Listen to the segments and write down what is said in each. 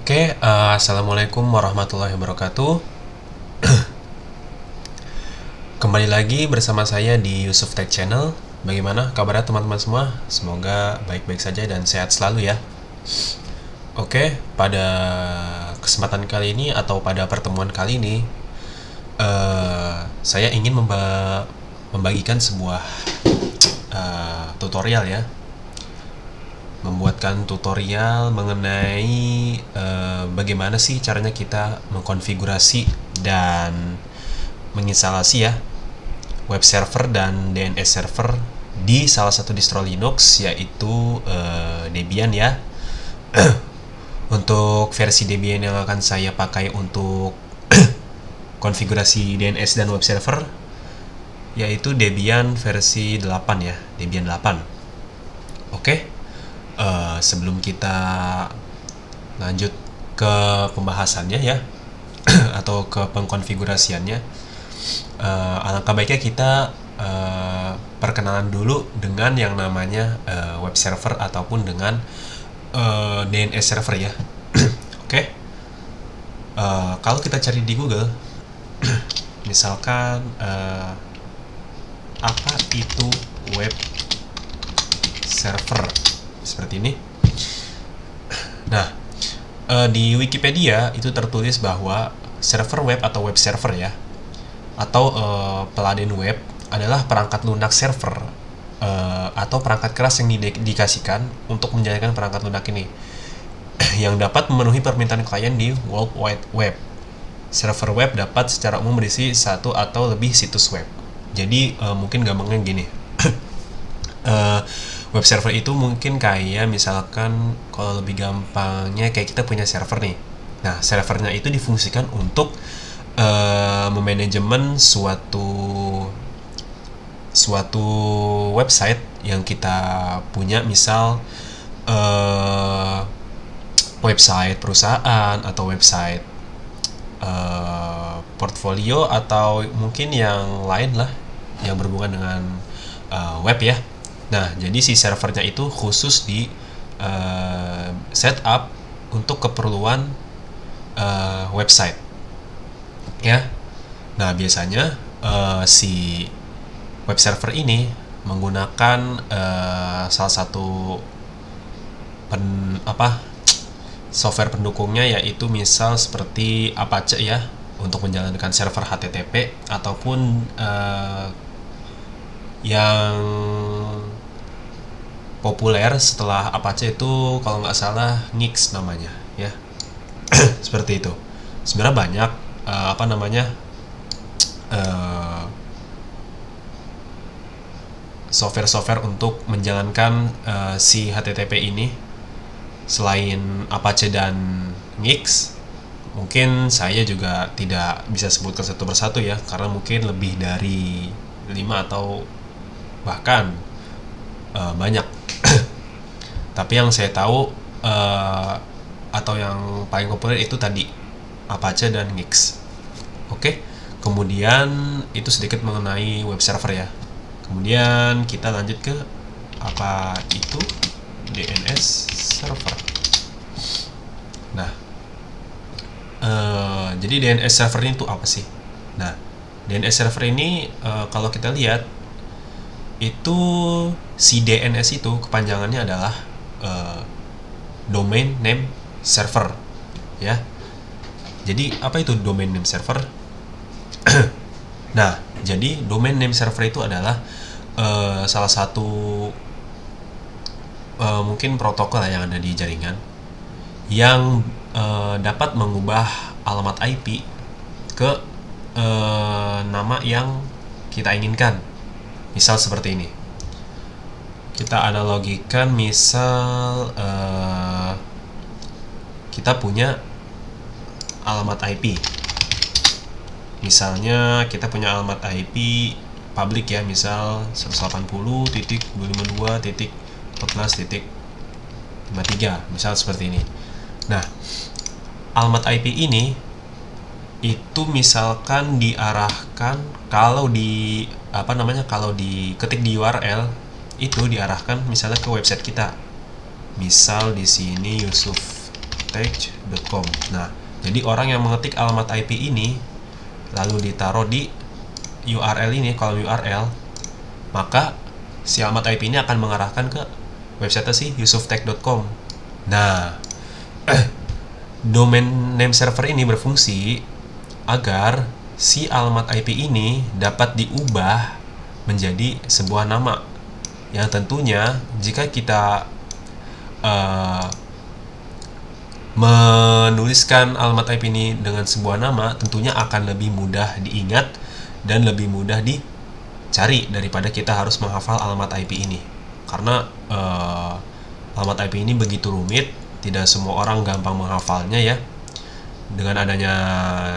Assalamualaikum warahmatullahi wabarakatuh. Kembali lagi bersama saya di Yusuf Tech Channel. Bagaimana kabarnya teman-teman semua? Semoga baik-baik saja dan sehat selalu ya. Pada kesempatan kali ini atau pada pertemuan kali ini, saya ingin membagikan sebuah tutorial ya. Membuatkan tutorial mengenai bagaimana sih caranya kita mengkonfigurasi dan menginstalasi ya web server dan DNS server di salah satu distro Linux, yaitu Debian ya. Untuk versi Debian yang akan saya pakai untuk konfigurasi DNS dan web server yaitu Debian versi 8 ya, Debian 8. Sebelum kita lanjut ke pembahasannya ya atau ke pengkonfigurasiannya, alangkah baiknya kita perkenalan dulu dengan yang namanya web server ataupun dengan DNS server ya. Kalau kita cari di Google misalkan apa itu web server, seperti ini. Nah, di Wikipedia itu tertulis bahwa server web atau web server ya, atau peladen web adalah perangkat lunak server atau perangkat keras yang didedikasikan untuk menjalankan perangkat lunak ini yang dapat memenuhi permintaan klien di World Wide Web. Server web dapat secara umum berisi satu atau lebih situs web. Jadi mungkin gampangnya gini. Web server itu mungkin kayak misalkan, kalau lebih gampangnya kayak kita punya server nih. Nah, servernya itu difungsikan untuk memanajemen suatu website yang kita punya, misal website perusahaan atau website portfolio atau mungkin yang lain lah yang berhubungan dengan web ya. Nah, jadi si servernya itu khusus di setup untuk keperluan website ya. Nah, biasanya si web server ini menggunakan salah satu software pendukungnya, yaitu misal seperti Apache ya, untuk menjalankan server HTTP, ataupun yang populer setelah Apache itu kalau nggak salah Nix namanya ya. Seperti itu. Sebenarnya banyak software untuk menjalankan si HTTP ini selain Apache dan Nix. Mungkin saya juga tidak bisa sebutkan satu persatu ya, karena mungkin lebih dari 5 atau bahkan banyak. Tapi yang saya tahu atau yang paling populer itu tadi Apache dan Nix. Kemudian itu sedikit mengenai web server ya. Kemudian kita lanjut ke apa itu DNS server. Nah, jadi DNS server ini tuh apa sih? Nah, DNS server ini kalau kita lihat itu, si DNS itu kepanjangannya adalah domain name server ya. Jadi apa itu domain name server? Nah, jadi domain name server itu adalah salah satu mungkin protokol yang ada di jaringan yang dapat mengubah alamat IP ke nama yang kita inginkan. Misal seperti ini. Kita analogikan, misal kita punya alamat IP. Misalnya kita punya alamat IP public ya, misal 180.22.14.53, misal seperti ini. Nah, alamat IP ini itu misalkan diarahkan, kalau diketik di URL itu diarahkan misalnya ke website kita. Misal di sini Yusuf yusuftek.com. Nah, jadi orang yang mengetik alamat IP ini lalu ditaruh di URL ini, kolom URL, maka si alamat IP ini akan mengarahkan ke website si yusuftek.com. Nah, domain name server ini berfungsi agar si alamat IP ini dapat diubah menjadi sebuah nama yang tentunya jika kita menuliskan alamat IP ini dengan sebuah nama, tentunya akan lebih mudah diingat dan lebih mudah dicari daripada kita harus menghafal alamat IP ini. Karena alamat IP ini begitu rumit, tidak semua orang gampang menghafalnya ya. Dengan adanya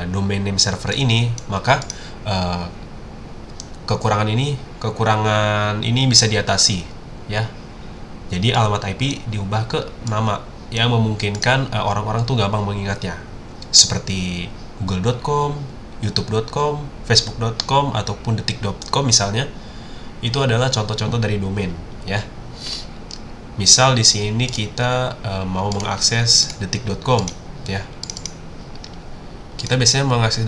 domain name server ini, maka kekurangan ini bisa diatasi ya. Jadi alamat IP diubah ke nama yang memungkinkan orang-orang tuh gampang mengingatnya, seperti google.com, youtube.com, facebook.com ataupun detik.com misalnya. Itu adalah contoh-contoh dari domain ya. Misal di sini kita mau mengakses detik.com ya. Kita biasanya mengakses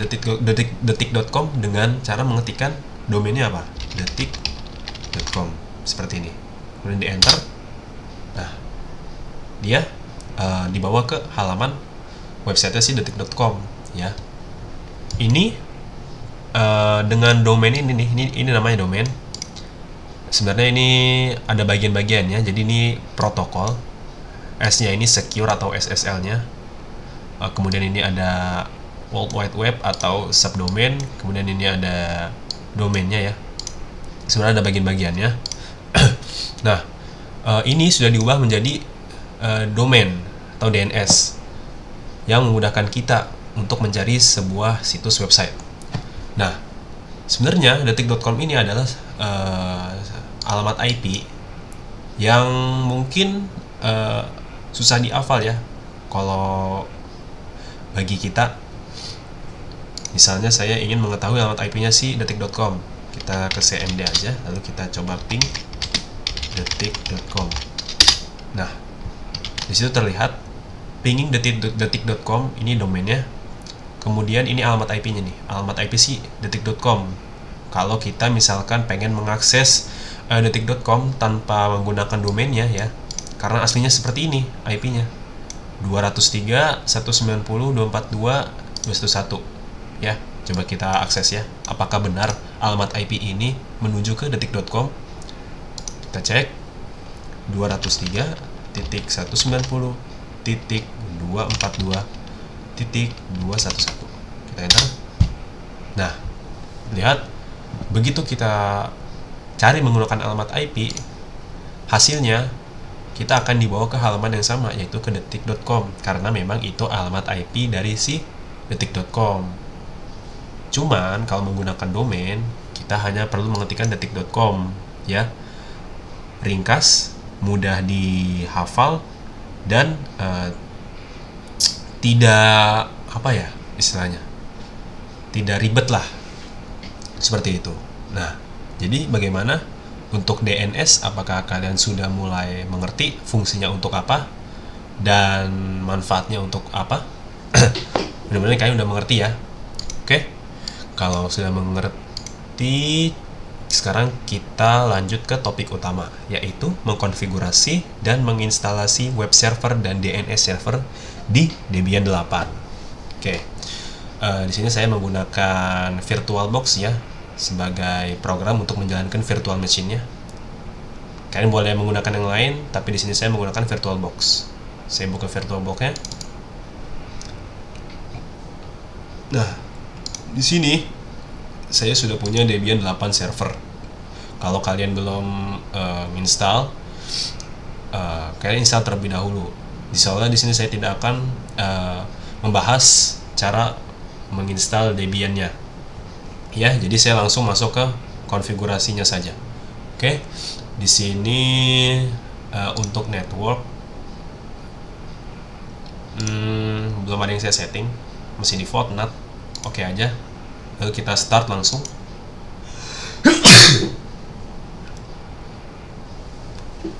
detik.com dengan cara mengetikkan domainnya apa? detik.com seperti ini. Kemudian di enter. Nah, dia dibawa ke halaman website si detik.com ya. Ini dengan domain ini nih, ini namanya domain. Sebenarnya ini ada bagian-bagiannya. Jadi ini protokol. S-nya ini secure atau SSL-nya. Kemudian ini ada World Wide Web atau subdomain. Kemudian ini ada domainnya ya. Sebenarnya ada bagian-bagiannya. Nah, ini sudah diubah menjadi domain atau DNS yang memudahkan kita untuk mencari sebuah situs website. Nah, sebenarnya detik.com ini adalah alamat IP yang mungkin susah dihafal ya. Kalau bagi kita, misalnya saya ingin mengetahui alamat IP-nya si detik.com, kita ke cmd aja, lalu kita coba ping detik.com. Nah, di situ terlihat pinging detik.com ini domainnya. Kemudian ini alamat IP-nya nih, alamat IP si detik.com. Kalau kita misalkan pengen mengakses detik.com tanpa menggunakan domainnya ya, karena aslinya seperti ini IP-nya 203.190.242.211 ya. Coba kita akses ya, apakah benar alamat IP ini menuju ke detik.com. Kita cek 203.190.242.211. Kita enter. Nah, lihat, begitu kita cari menggunakan alamat IP, hasilnya kita akan dibawa ke halaman yang sama, yaitu ke detik.com, karena memang itu alamat IP dari si detik.com. Cuman kalau menggunakan domain, kita hanya perlu mengetikkan detik.com ya. Ringkas, mudah dihafal, dan tidak apa ya istilahnya, tidak ribet lah, seperti itu. Nah, jadi bagaimana untuk DNS? Apakah kalian sudah mulai mengerti fungsinya untuk apa dan manfaatnya untuk apa? Mudah-mudahan kalian udah mengerti ya. Oke, kalau sudah mengerti, sekarang kita lanjut ke topik utama, yaitu mengkonfigurasi dan menginstalasi web server dan DNS server di Debian 8. Oke, di sini saya menggunakan VirtualBox ya sebagai program untuk menjalankan virtual machine-nya. Kalian boleh menggunakan yang lain, tapi di sini saya menggunakan VirtualBox. Saya buka VirtualBox-nya. Nah, di sini saya sudah punya Debian 8 server. Kalau kalian belum install, kalian install terlebih dahulu. Soalnya di sini saya tidak akan membahas cara menginstal Debian-nya. Ya, jadi saya langsung masuk ke konfigurasinya saja. Oke, di sini untuk network belum ada yang saya setting, masih default NAT. Oke aja. Lalu kita start langsung.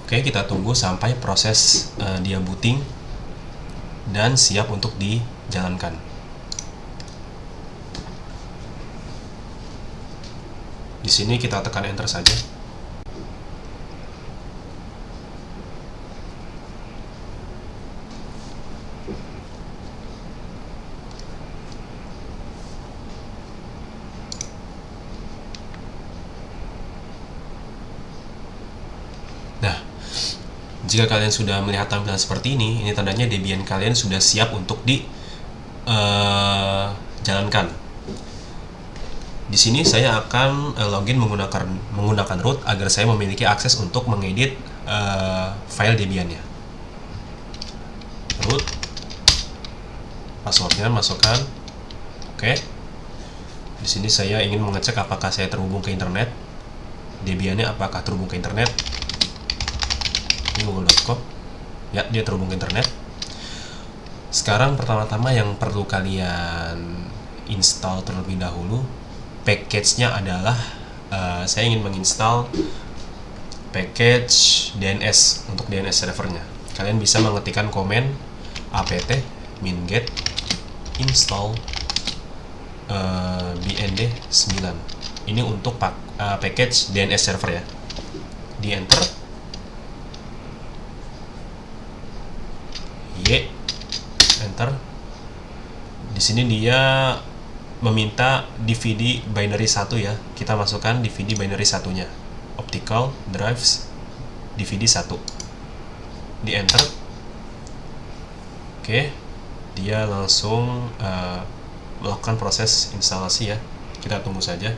Oke, kita tunggu sampai proses dia booting dan siap untuk dijalankan. Di sini kita tekan enter saja. Nah, jika kalian sudah melihat tampilan seperti ini tandanya Debian kalian sudah siap untuk dijalankan. Di sini saya akan login menggunakan root agar saya memiliki akses untuk mengedit file Debian-nya. Root, passwordnya masukkan, oke. Di sini saya ingin mengecek apakah saya terhubung ke internet, Debian-nya apakah terhubung ke internet. Ini google.com, ya dia terhubung ke internet. Sekarang pertama-tama yang perlu kalian install terlebih dahulu package-nya adalah saya ingin menginstal package DNS untuk DNS servernya. Kalian bisa mengetikkan komen apt minget install bnd 9. Ini untuk package DNS server ya. Di enter. Enter. Di sini dia meminta DVD binary 1 ya. Kita masukkan DVD binary 1-nya. Optical drives DVD 1. Di enter. Oke. Dia langsung melakukan proses instalasi ya. Kita tunggu saja.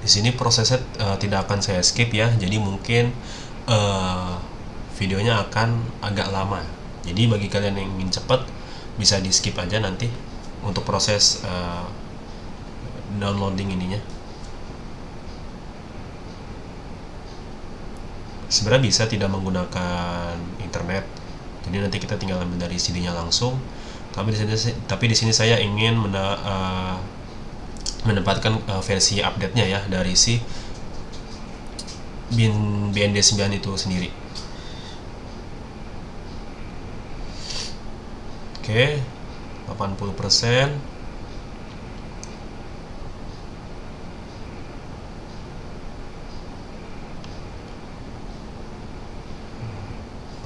Di sini prosesnya tidak akan saya skip ya, jadi mungkin videonya akan agak lama. Jadi bagi kalian yang ingin cepat bisa di skip aja nanti untuk proses downloading ininya. Sebenarnya bisa tidak menggunakan internet, jadi nanti kita tinggal ambil dari CD-nya langsung. Tapi di sini saya ingin mendapatkan versi update-nya ya dari si BND 9 itu sendiri. Oke, 80%.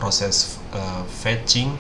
Proses fetching.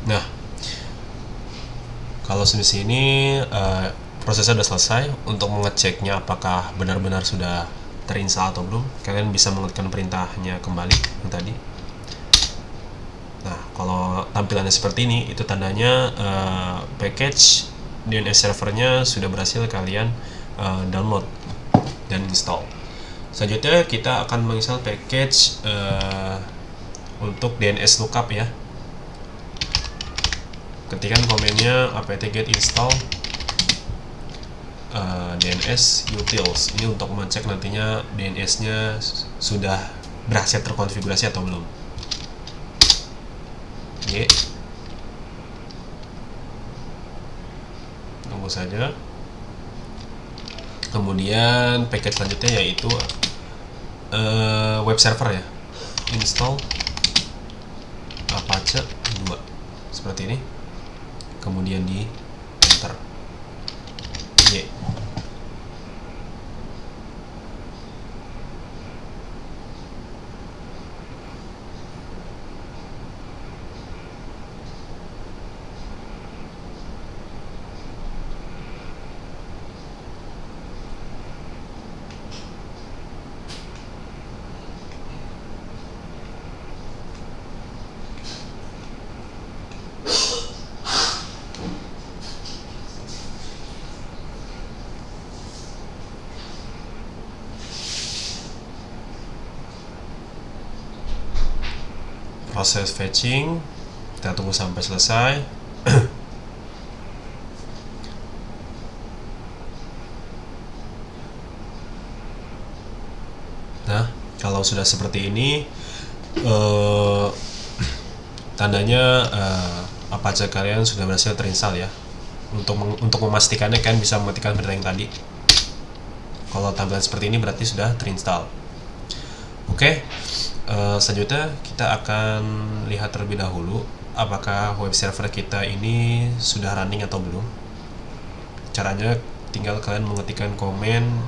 Nah, kalau di sini prosesnya sudah selesai. Untuk mengeceknya apakah benar-benar sudah terinstall atau belum, kalian bisa mengetikkan perintahnya kembali yang tadi. Nah, kalau tampilannya seperti ini, itu tandanya package DNS servernya sudah berhasil kalian download dan install. Selanjutnya kita akan menginstal package untuk DNS lookup ya. Ketikkan komennya apt-get install DNS utils. Ini untuk mengecek nantinya DNS-nya sudah berhasil terkonfigurasi atau belum. Tunggu saja. Kemudian package selanjutnya yaitu web server ya. Install Apache 2 seperti ini. Kemudian di enter. proses fetching, kita tunggu sampai selesai. Nah, kalau sudah seperti ini, tandanya Apache kalian sudah berhasil terinstall ya. Untuk memastikannya kan bisa mematikan berita yang tadi. Kalau tampilan seperti ini berarti sudah terinstall. Oke, selanjutnya kita akan lihat terlebih dahulu apakah web server kita ini sudah running atau belum. Caranya tinggal kalian mengetikkan komen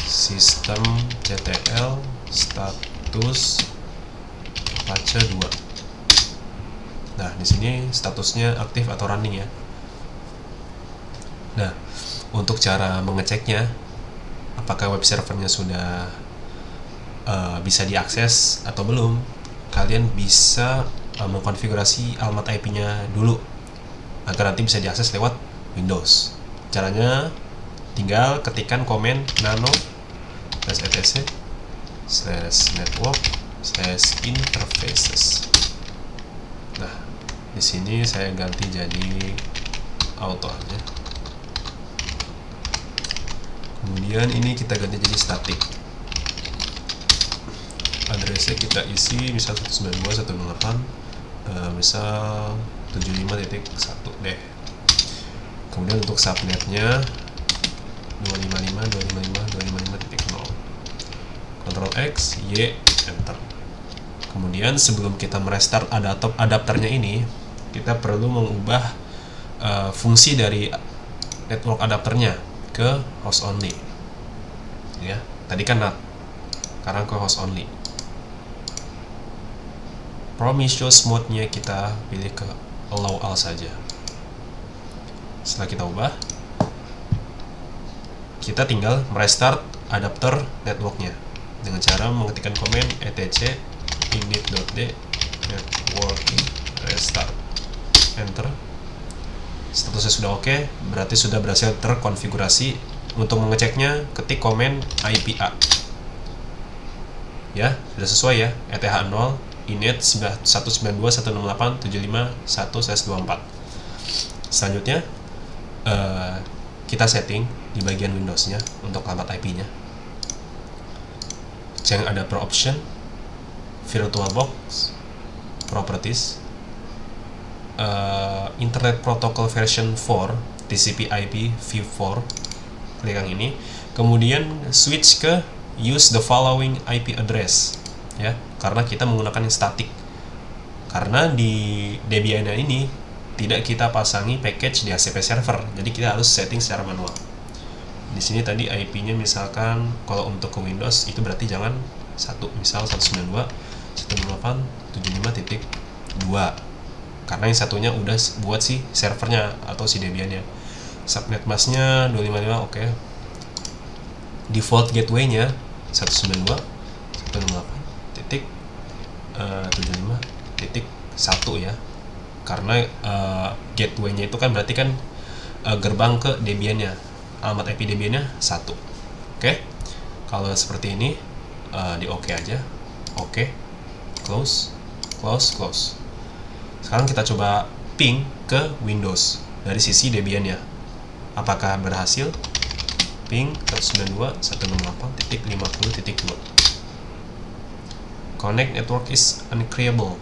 systemctl status Apache 2. Nah, di sini statusnya aktif atau running ya. Nah, untuk cara mengeceknya apakah web servernya sudah bisa diakses atau belum, kalian bisa mengkonfigurasi alamat IP-nya dulu agar nanti bisa diakses lewat Windows. Caranya tinggal ketikkan komen nano /etc/network/interfaces. Nah, di sini saya ganti jadi auto aja. Kemudian ini kita ganti jadi static. Addressnya kita isi misal 192.168, misal 75.1 deh. Kemudian untuk subnetnya 255.255.255.0. Ctrl X, Y, Enter. Kemudian sebelum kita merestart adapternya ini, kita perlu mengubah fungsi dari network adapternya ke host only. Ya, tadi kan NAT, sekarang ke host only. Promiscuous mode-nya kita pilih ke allow all saja. Setelah kita ubah, kita tinggal merestart adapter networknya dengan cara mengetikkan komen etc init.d networking restart, enter. Statusnya sudah oke, berarti sudah berhasil terkonfigurasi. Untuk mengeceknya, ketik komen IPA ya, sudah sesuai ya, ETH 0 init 192.168.75.1/24. Selanjutnya kita setting di bagian Windows-nya untuk alamat IP-nya. Change adapter option, VirtualBox, properties, Internet Protocol version 4 TCP/IP v4, klik yang ini. Kemudian switch ke use the following IP address ya, karena kita menggunakan yang static. Karena di Debian ini tidak kita pasangi package di HCP server, jadi kita harus setting secara manual. Di sini tadi IP-nya misalkan kalau untuk ke Windows itu berarti jangan 1, misal 192.168.75.2, karena yang satunya udah buat si servernya atau si Debian-nya. Subnet masknya 255, oke. Default gateway-nya 192.168.75.1 ya, karena gateway-nya itu kan berarti kan gerbang ke Debian-nya, alamat IP Debian-nya 1. Oke, kalau seperti ini di oke aja. Oke, close. Sekarang kita coba ping ke Windows dari sisi Debian-nya. Apakah berhasil? Ping 192.168.50.2. Connect network is uncreable.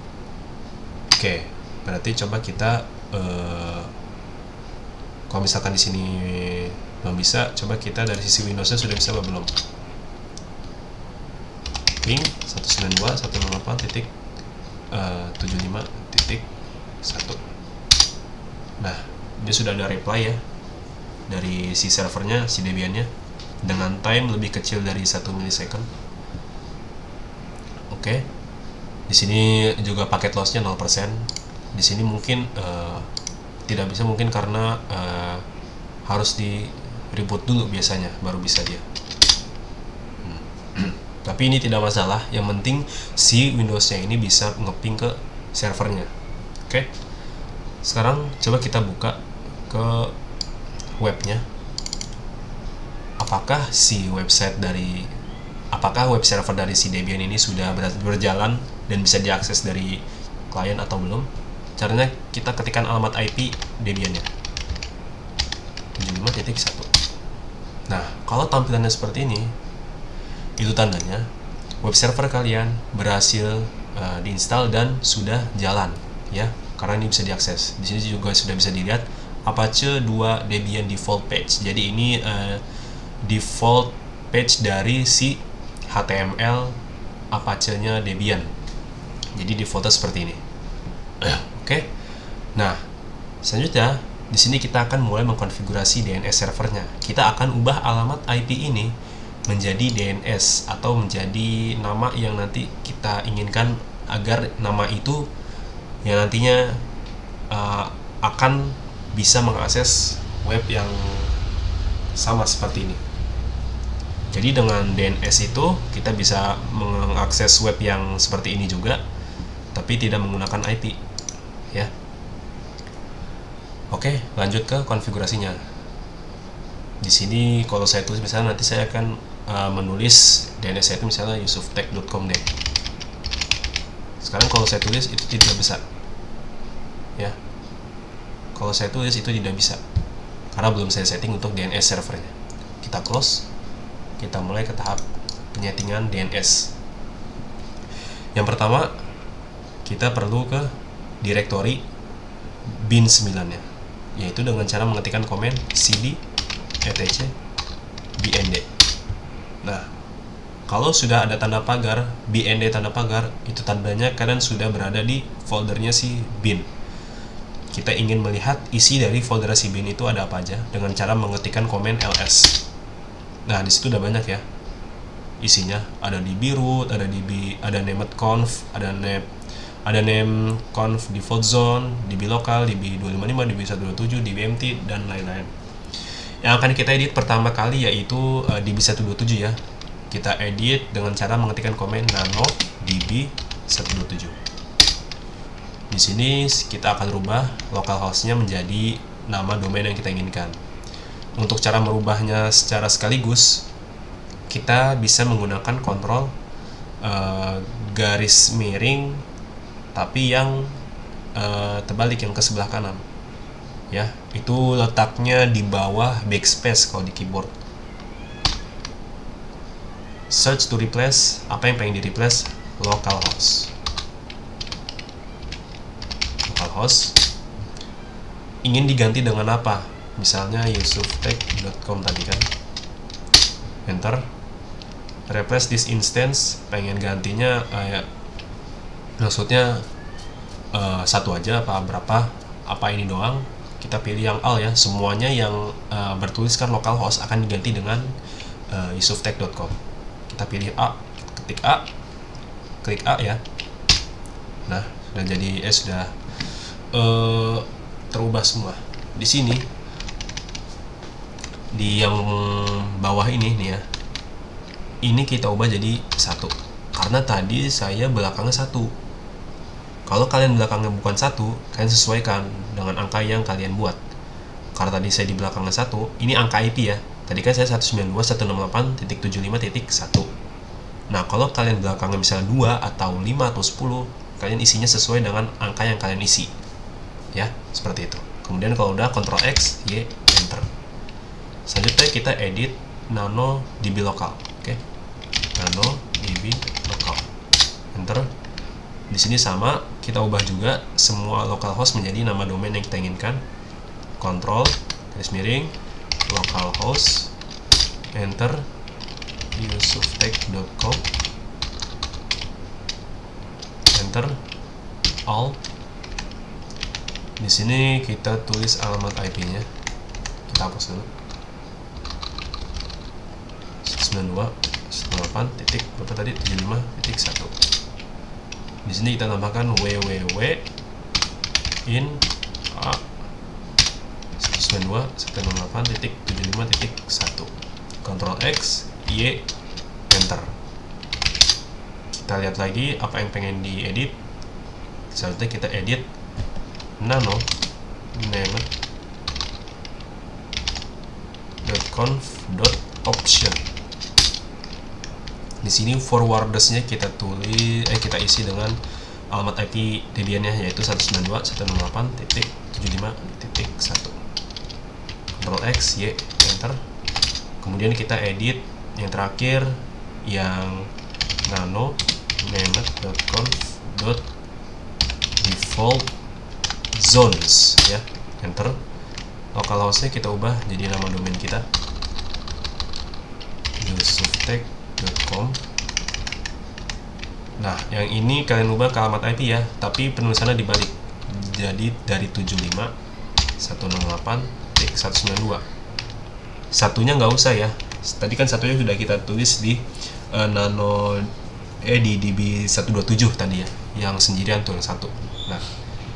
Oke, berarti coba kita kalau misalkan di sini belum bisa, coba kita dari sisi Windows-nya sudah bisa atau belum. Ping 192.168.75.1. Nah, dia sudah ada reply ya dari si servernya, si Debian-nya, dengan time lebih kecil dari 1 milisecond. Oke. Di sini juga paket loss-nya 0%. Di sini mungkin tidak bisa, mungkin karena harus di reboot dulu biasanya baru bisa dia. Tapi ini tidak masalah, yang penting si Windows-nya ini bisa ngeping ke servernya. Oke. Sekarang coba kita buka ke webnya. Apakah web server dari si Debian ini sudah berjalan dan bisa diakses dari klien atau belum. Caranya kita ketikkan alamat IP Debian-nya 75.1. Nah, kalau tampilannya seperti ini, itu tandanya web server kalian berhasil diinstal dan sudah jalan, ya. Karena ini bisa diakses. Di sini juga sudah bisa dilihat Apache 2 Debian default page. Jadi ini default page dari si HTML Apache-nya Debian. Jadi defaultnya seperti ini. Oke. Nah, selanjutnya di sini kita akan mulai mengkonfigurasi DNS servernya. Kita akan ubah alamat IP ini menjadi DNS atau menjadi nama yang nanti kita inginkan agar nama itu yang nantinya akan bisa mengakses web yang sama seperti ini. Jadi dengan DNS itu kita bisa mengakses web yang seperti ini juga, tapi tidak menggunakan IP, ya. Oke, lanjut ke konfigurasinya. Di sini kalau saya tulis misalnya nanti saya akan menulis DNS saya itu misalnya yusuftech.com deh. Sekarang kalau saya tulis itu tidak bisa, ya. Kalau saya tulis itu tidak bisa karena belum saya setting untuk DNS servernya. Kita close, kita mulai ke tahap penyetingan DNS. Yang pertama, kita perlu ke direktori bin 9-nya, yaitu dengan cara mengetikkan komen cd etc bnd. Nah, kalau sudah ada tanda pagar bnd tanda pagar, itu tandanya kalian sudah berada di foldernya si bin. Kita ingin melihat isi dari folder si bin itu ada apa aja dengan cara mengetikkan komen ls. Nah, di situ udah banyak ya isinya. Ada di root, ada named conf, ada name conf default zone, db lokal, db 255, db 127, db empty, dan lain-lain. Yang akan kita edit pertama kali yaitu db 127 ya. Kita edit dengan cara mengetikkan komen nano db 127. Di sini kita akan rubah localhost-nya menjadi nama domain yang kita inginkan. Untuk cara merubahnya secara sekaligus, kita bisa menggunakan kontrol garis miring tapi yang terbalik, yang ke sebelah kanan, ya. Itu letaknya di bawah backspace kalau di keyboard. Search to replace, apa yang pengen di replace? Localhost. Ingin diganti dengan apa? Misalnya yusuftech.com tadi kan. Enter. Replace this instance, pengen gantinya maksudnya satu aja apa berapa, apa ini doang. Kita pilih yang all ya, semuanya yang bertuliskan localhost akan diganti dengan yusuftech.com. Kita pilih A, ketik A, klik A ya. Nah, sudah jadi sudah terubah semua. Di sini di yang bawah ini nih ya, ini kita ubah jadi 1 karena tadi saya belakangnya 1. Kalau kalian belakangnya bukan 1, kalian sesuaikan dengan angka yang kalian buat. Karena tadi saya di belakangnya 1, ini angka IP ya. Tadi kan saya 192.168.1. Nah, kalau kalian belakangnya misalnya 2 atau 5 atau 10, kalian isinya sesuai dengan angka yang kalian isi. Ya, seperti itu. Kemudian kalau udah Ctrl X, Y, Enter. Selanjutnya kita edit nano db lokal. Oke. Nano db lokal. Enter. Di sini sama, kita ubah juga semua localhost menjadi nama domain yang kita inginkan. Ctrl garis miring localhost, enter, yusuftech.com, enter, all. Di sini kita tulis alamat IP-nya. Kita hapus dulu. 192.168.75.1. Di sini kita tambahkan www in a 192.168.75.1. Ctrl X, Y, enter. Kita lihat lagi apa yang pengen diedit. Selanjutnya kita edit nano named.conf.option. Di sini forwardersnya kita isi dengan alamat IP Debian-nya, yaitu 192.168.75.1. Ctrl X, Y, enter. Kemudian kita edit yang terakhir, yang nano nemad.conf.default zones ya, enter. Localhost-nya kita ubah jadi nama domain kita, yusuftech.com. Nah, yang ini kalian ubah ke alamat IP ya, tapi penulisannya dibalik. Jadi dari 75.168.192. Satunya nggak usah ya. Tadi kan satunya sudah kita tulis di di DB127 tadi ya, yang sendirian tuh yang satu. Nah,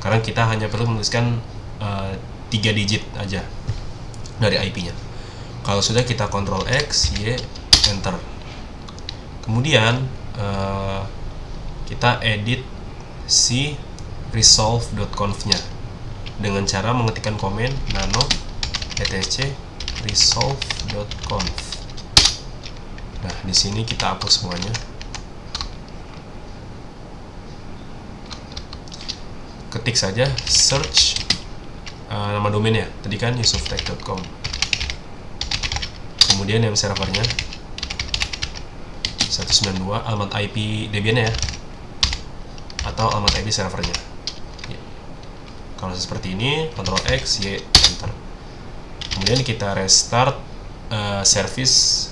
sekarang kita hanya perlu menuliskan 3 digit aja dari IP-nya. Kalau sudah, kita Ctrl X, Y, enter. Kemudian kita edit si resolve.conf-nya dengan cara mengetikkan komen nano etc resolve.conf. Nah, di sini kita hapus semuanya. Ketik saja search nama domainnya, tadi kan yusuftech.com. Kemudian name servernya 192, alamat IP Debian ya, atau alamat IP servernya ya. Kalau seperti ini, Ctrl X, Y, enter. Kemudian kita restart service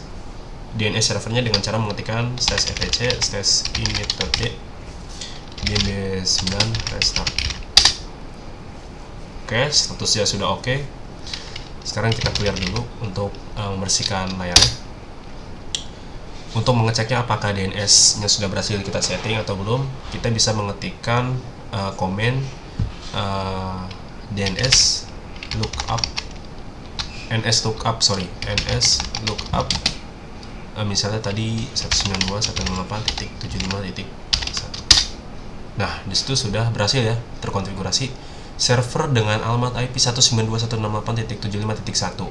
DNS servernya dengan cara mengetikkan /etc/init.d db9 restart. Oke, statusnya sudah oke. Sekarang kita clear dulu untuk membersihkan layarnya. Untuk mengeceknya apakah DNS-nya sudah berhasil kita setting atau belum, kita bisa mengetikkan komen DNS lookup nslookup misalnya tadi 192.168.75.1. Nah, disitu sudah berhasil ya terkonfigurasi server dengan alamat IP 192.168.75.1.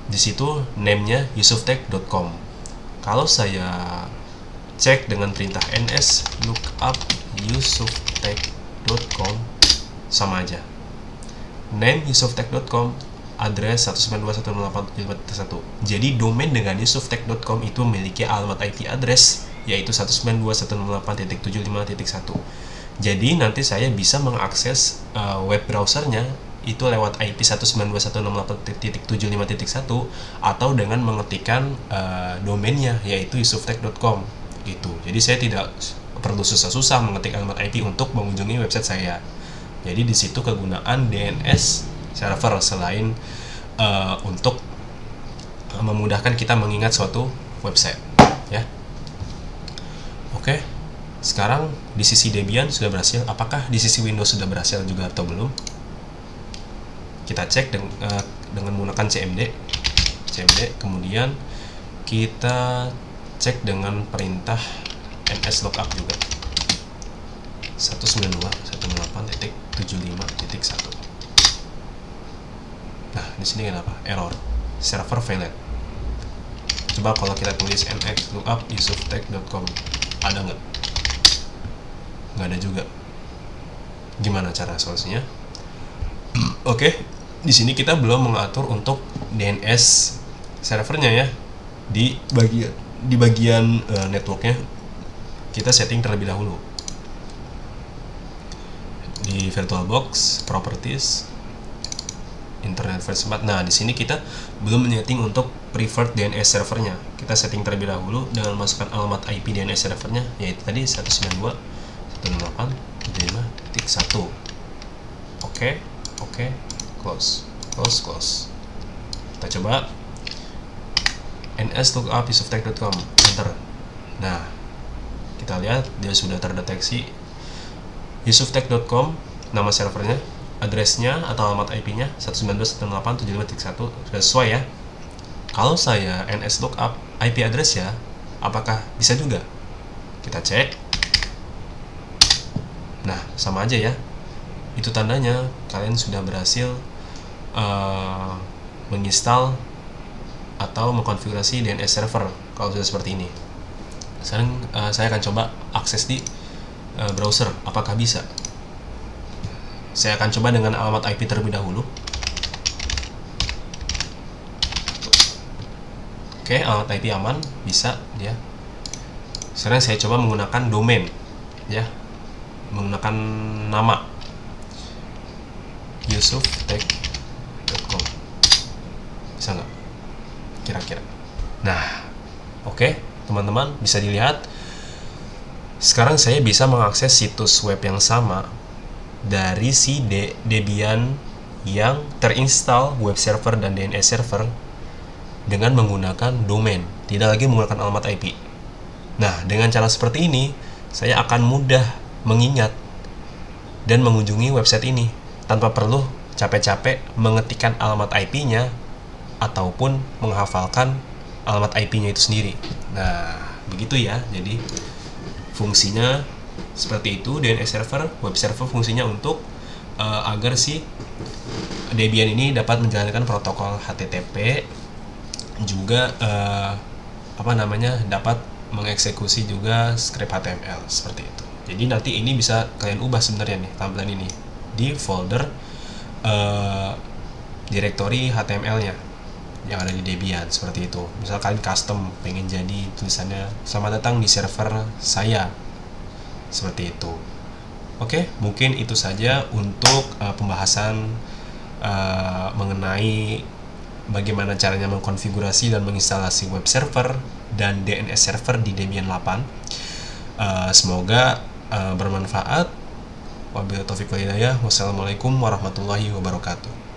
Di situ name-nya yusuftech.com. Kalau saya cek dengan perintah ns lookup yusuftech.com, sama aja. Name yusuftech.com, address 192.168.75.1. Jadi domain dengan yusuftech.com itu memiliki alamat IP address yaitu 192.168.75.1. Jadi nanti saya bisa mengakses web browsernya itu lewat IP 192.168.75.1 atau dengan mengetikkan domainnya yaitu yusuftech.com gitu. Jadi saya tidak perlu susah-susah mengetik alamat IP untuk mengunjungi website saya. Jadi di situ kegunaan DNS server selain untuk memudahkan kita mengingat suatu website ya. Oke. Sekarang di sisi Debian sudah berhasil. Apakah di sisi Windows sudah berhasil juga atau belum? Kita cek dengan menggunakan cmd. Kemudian kita cek dengan perintah nslookup juga 192.168.75.1. Nah, di sini kenapa? Error. Server failed. Coba kalau kita tulis nslookup yusuftech.com, ada nggak? Nggak ada juga. Gimana cara solusinya? Oke, di sini kita belum mengatur untuk DNS servernya ya. Di bagian networknya kita setting terlebih dahulu. Di VirtualBox, Properties, Internet Version 4. Nah, di sini kita belum menyeting untuk preferred DNS servernya. Kita setting terlebih dahulu dengan masukkan alamat IP DNS servernya yaitu tadi 192.168.75.1. Oke, close. Kita coba nslookup yusuftech.com, enter. Nah, kita lihat dia sudah terdeteksi yusuftech.com, nama servernya, addressnya atau alamat IP-nya 192.168.75.1 sesuai ya. Kalau saya nslookup IP address ya, apakah bisa juga? Kita cek. Nah, sama aja ya. Itu tandanya kalian sudah berhasil menginstal atau mengkonfigurasi DNS server kalau sudah seperti ini. Sekarang saya akan coba akses di browser. Apakah bisa? Saya akan coba dengan alamat IP terlebih dahulu. Oke, alamat IP aman, bisa dia. Sekarang saya coba menggunakan domain, ya, menggunakan nama yusuftech.com. Bisa nggak? Kira-kira. Nah, oke, teman-teman bisa dilihat. Sekarang saya bisa mengakses situs web yang sama dari si Debian yang terinstall web server dan DNS server dengan menggunakan domain, tidak lagi menggunakan alamat IP. Nah, dengan cara seperti ini, saya akan mudah mengingat dan mengunjungi website ini tanpa perlu capek-capek mengetikkan alamat IP-nya ataupun menghafalkan alamat IP-nya itu sendiri. Nah, begitu ya. Jadi, fungsinya seperti itu. DNS server, web server fungsinya untuk agar si Debian ini dapat menjalankan protokol HTTP, juga dapat mengeksekusi juga script HTML seperti itu. Jadi nanti ini bisa kalian ubah sebenarnya nih tampilan ini di folder directory HTML-nya yang ada di Debian seperti itu. Misal kalian custom pengen jadi tulisannya selamat datang di server saya seperti itu. Oke, mungkin itu saja untuk pembahasan mengenai bagaimana caranya mengkonfigurasi dan menginstalasi web server dan DNS server di Debian 8. Semoga bermanfaat. Wabillahi taufiq wal hidayah. Wassalamualaikum warahmatullahi wabarakatuh.